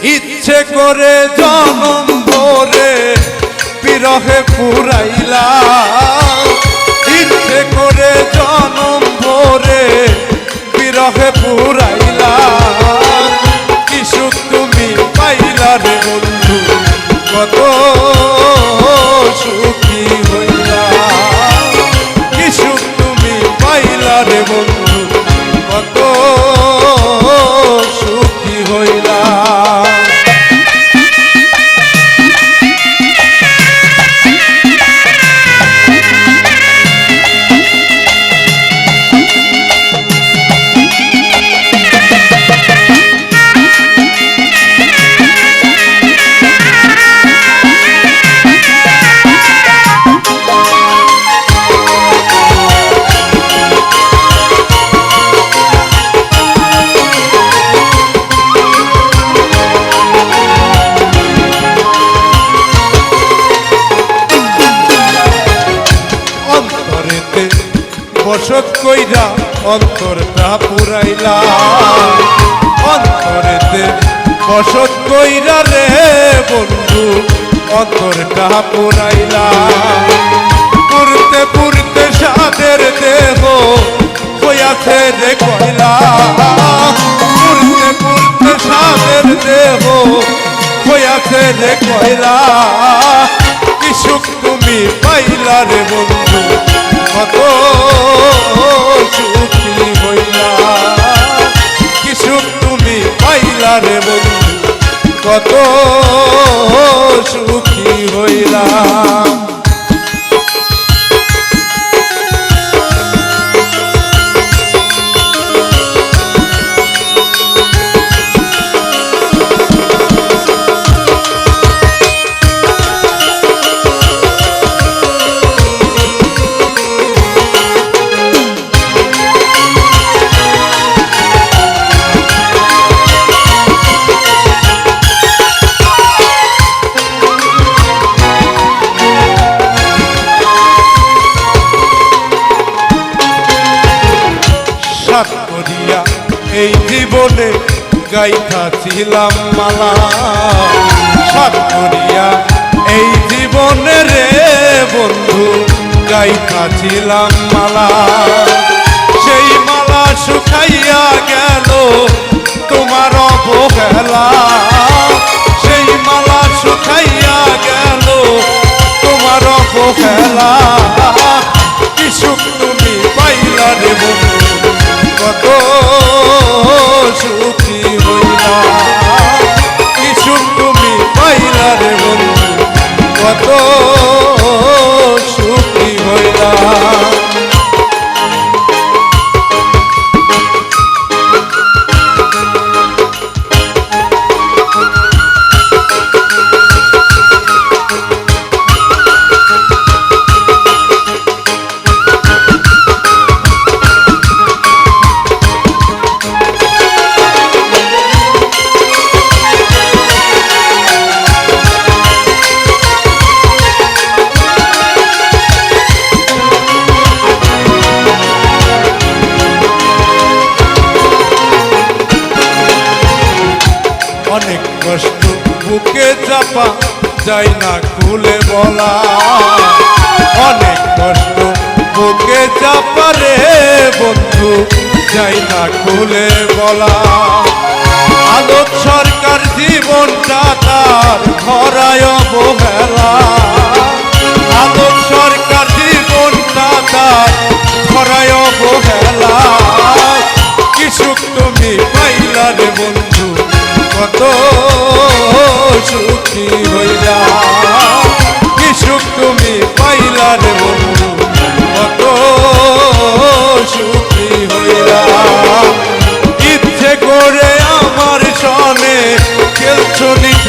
ইচ্ছে করে জনম ভরে বিরহে পুরাইলা, ইচ্ছে করে জনম ভরে বিরহে পুরাইলা। কি সুখ তুমি পাইলা রে বন্ধু, কত সুখী হইলা। কি সুখ তুমি পাইলা রে বন্ধু, কত সুখী হইলা। বসত কইরা অন্তরটা পুরাইলা, অন্তরেতে বসত কইরা রে বন্ধু অন্তরটা পুরাইলা। পুরতে পুরতে সাদের দেহ হইয়াছে রে কয়লা, পুরতে পুরতে সাদের দেহ হইয়াছে রে কয়লা। কি সুখ তুমি পাইলা রে বন্ধু, কত সুখী হইলা। কি সুখ তুমি পাইলা রে বন্ধু, কত সুখী হইলা। এই জীবনে গাইতাছিলাম মালা, সাত করিয়া এই জীবনে রে বন্ধু গাইতাছিলাম মালা। সেই মালা শুকাইয়া গেল তোমার অবহেলা, সেই মালা শুকাইয়া গেল তোমার অবহেলা। কি সুখ তুমি পাইলা রে বন্ধু, কত সুখী হইলা। কি সুখ তুমি পাইলা রে বন্ধু, কত সুখী হইলা। অনেক কষ্ট বুকে চাপা যায় না খুলে বলা, অনেক কষ্ট বুকে চাপা রে বন্ধু যায় না খুলে বলা। আলোক সরকার জীবনটা তার ধরায় অবহেলা, আলোক সরকার জীবনটা তার ধরায় অবহেলা। কি সুখ তুমি পাইলা রে বন্ধু, কত সুখী হইলা। কি সুখ তুমি পাইলা রে বন্ধু, কত সুখী হইলা। ইচ্ছে করে আমার সনে খেলছো নিজ